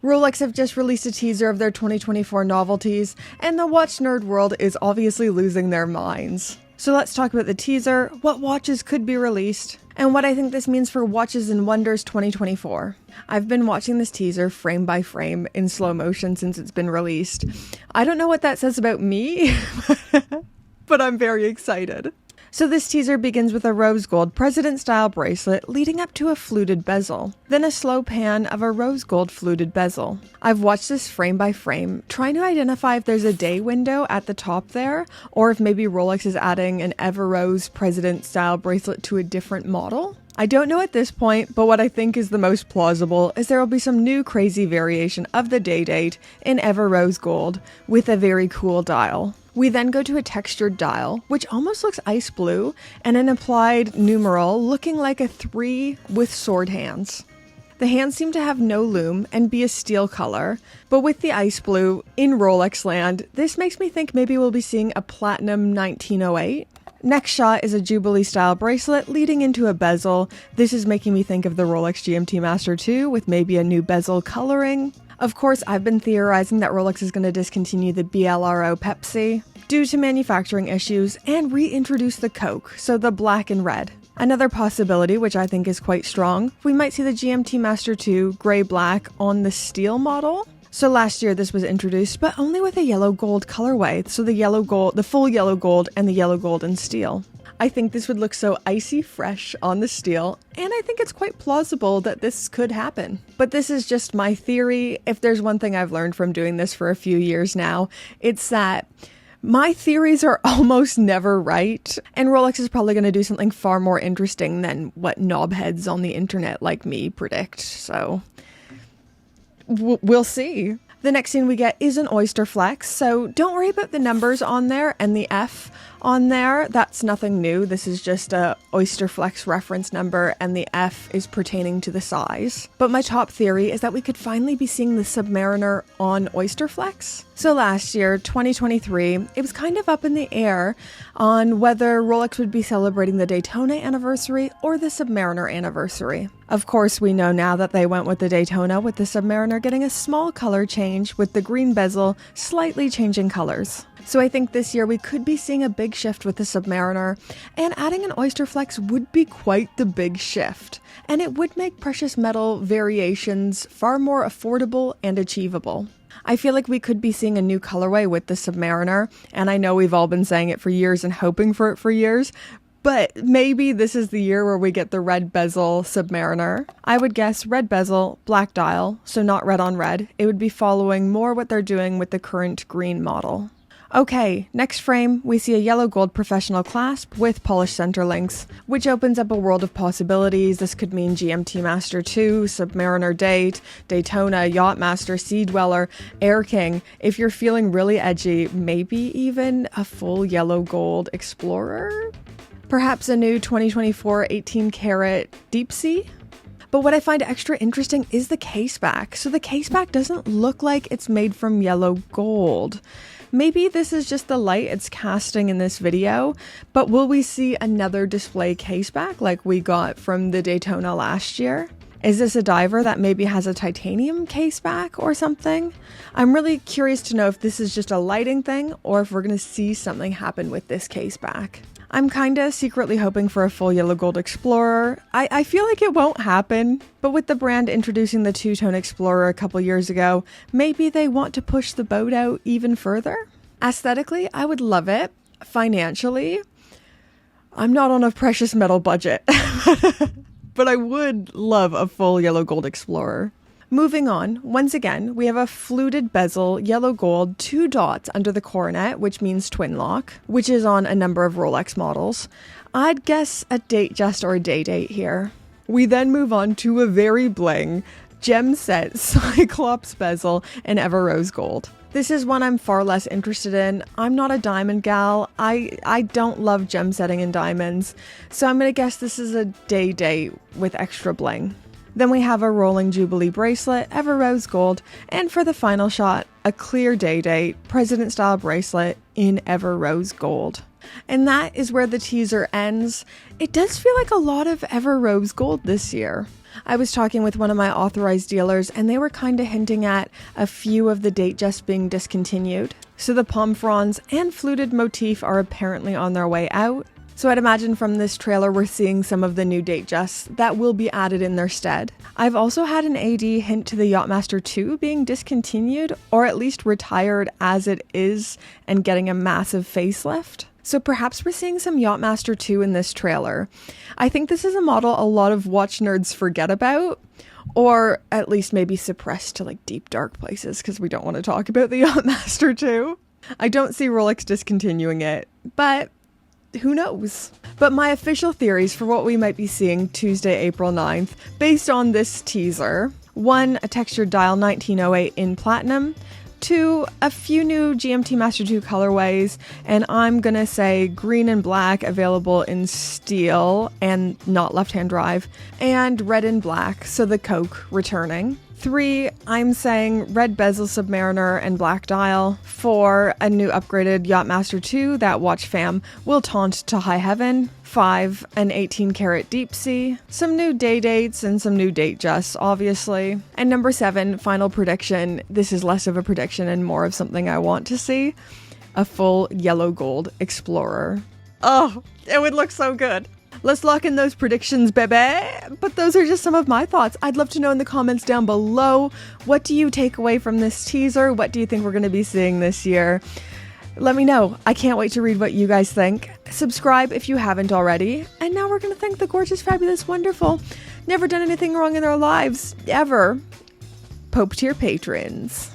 Rolex have just released a teaser of their 2024 novelties, and the watch nerd world is obviously losing their minds. So let's talk about the teaser, what watches could be released, and what I think this means for Watches and Wonders 2024. I've been watching this teaser frame by frame in slow motion since it's been released. I don't know what that says about me, but I'm very excited. So this teaser begins with a rose gold President style bracelet leading up to a fluted bezel, then a slow pan of a rose gold fluted bezel. I've watched this frame by frame, trying to identify if there's a day window at the top there, or if maybe Rolex is adding an Everose President style bracelet to a different model. I don't know at this point, but what I think is the most plausible is there will be some new crazy variation of the day date in Everose gold with a very cool dial. We then go to a textured dial, which almost looks ice blue, and an applied numeral looking like a 3 with sword hands. The hands seem to have no lume and be a steel color, but with the ice blue in Rolex land, this makes me think maybe we'll be seeing a platinum 1908. Next shot is a Jubilee style bracelet leading into a bezel. This is making me think of the Rolex GMT Master II with maybe a new bezel coloring. Of course, I've been theorizing that Rolex is going to discontinue the BLRO Pepsi due to manufacturing issues and reintroduce the Coke, so the black and red. Another possibility, which I think is quite strong, we might see the GMT Master II gray-black on the steel model. So last year this was introduced, but only with a yellow gold colorway, so the full yellow gold and the yellow gold in steel. I think this would look so icy fresh on the steel, and I think it's quite plausible that this could happen. But this is just my theory. If there's one thing I've learned from doing this for a few years now, it's that my theories are almost never right, and Rolex is probably going to do something far more interesting than what knobheads on the internet like me predict, so we'll see. The next scene we get is an Oyster Flex, so don't worry about the numbers on there and the F on there. That's nothing new. This is just a Oyster Flex reference number, and the F is pertaining to the size. But my top theory is that we could finally be seeing the Submariner on Oyster Flex. So last year, 2023, it was kind of up in the air on whether Rolex would be celebrating the Daytona anniversary or the Submariner anniversary. Of course, we know now that they went with the Daytona, with the Submariner getting a small color change with the green bezel slightly changing colors. So I think this year we could be seeing a big shift with the Submariner, and adding an Oyster Flex would be quite the big shift, and it would make precious metal variations far more affordable and achievable. I feel like we could be seeing a new colorway with the Submariner, and I know we've all been saying it for years and hoping for it for years, but maybe this is the year where we get the red bezel Submariner. I would guess red bezel, black dial, so not red on red. It would be following more what they're doing with the current green model. Okay, next frame, we see a yellow gold professional clasp with polished center links, which opens up a world of possibilities. This could mean GMT Master II, Submariner Date, Daytona, Yachtmaster, Sea Dweller, Air King. If you're feeling really edgy, maybe even a full yellow gold Explorer? Perhaps a new 2024 18 karat Deep Sea? But what I find extra interesting is the caseback. So the caseback doesn't look like it's made from yellow gold. Maybe this is just the light it's casting in this video, but will we see another display caseback like we got from the Daytona last year? Is this a diver that maybe has a titanium caseback or something? I'm really curious to know if this is just a lighting thing or if we're going to see something happen with this caseback. I'm kinda secretly hoping for a full yellow gold Explorer. I feel like it won't happen, but with the brand introducing the two-tone Explorer a couple years ago, maybe they want to push the boat out even further? Aesthetically, I would love it. Financially, I'm not on a precious metal budget, but I would love a full yellow gold Explorer. Moving on, once again, we have a fluted bezel, yellow gold, 2 dots under the coronet, which means twin lock, which is on a number of Rolex models. I'd guess a Datejust or a day date here. We then move on to a very bling gem set Cyclops bezel in Everose gold. This is one I'm far less interested in. I'm not a diamond gal. I don't love gem setting in diamonds, so I'm gonna guess this is a day date with extra bling. Then we have a rolling Jubilee bracelet, Everose Gold, and for the final shot, a clear day date, President style bracelet in Everose Gold. And that is where the teaser ends. It does feel like a lot of Everose Gold this year. I was talking with one of my authorized dealers and they were kind of hinting at a few of the Datejusts being discontinued. So the palm fronds and fluted motif are apparently on their way out. So I'd imagine from this trailer we're seeing some of the new Datejusts that will be added in their stead. I've also had an AD hint to the Yacht Master II being discontinued or at least retired as it is and getting a massive facelift. So perhaps we're seeing some Yacht Master II in this trailer. I think this is a model a lot of watch nerds forget about, or at least maybe suppress to like deep dark places because we don't want to talk about the Yacht Master II. I don't see Rolex discontinuing it, but who knows? But my official theories for what we might be seeing Tuesday, April 9th, based on this teaser: 1, a textured dial 1908 in platinum; 2, a few new GMT Master II colorways, and I'm gonna say green and black available in steel and not left-hand drive, and red and black, so the Coke returning. 3, I'm saying red bezel Submariner and black dial. 4, a new upgraded Yacht Master II that watch fam will taunt to high heaven. 5, an 18 karat deep sea. Some new day dates and some new Datejusts, obviously. And number 7, final prediction. This is less of a prediction and more of something I want to see. A full yellow gold Explorer. Oh, it would look so good. Let's lock in those predictions, baby. But those are just some of my thoughts. I'd love to know in the comments down below, what do you take away from this teaser? What do you think we're going to be seeing this year? Let me know. I can't wait to read what you guys think. Subscribe if you haven't already. And now we're going to thank the gorgeous, fabulous, wonderful, never done anything wrong in their lives, ever, Pope tier patrons.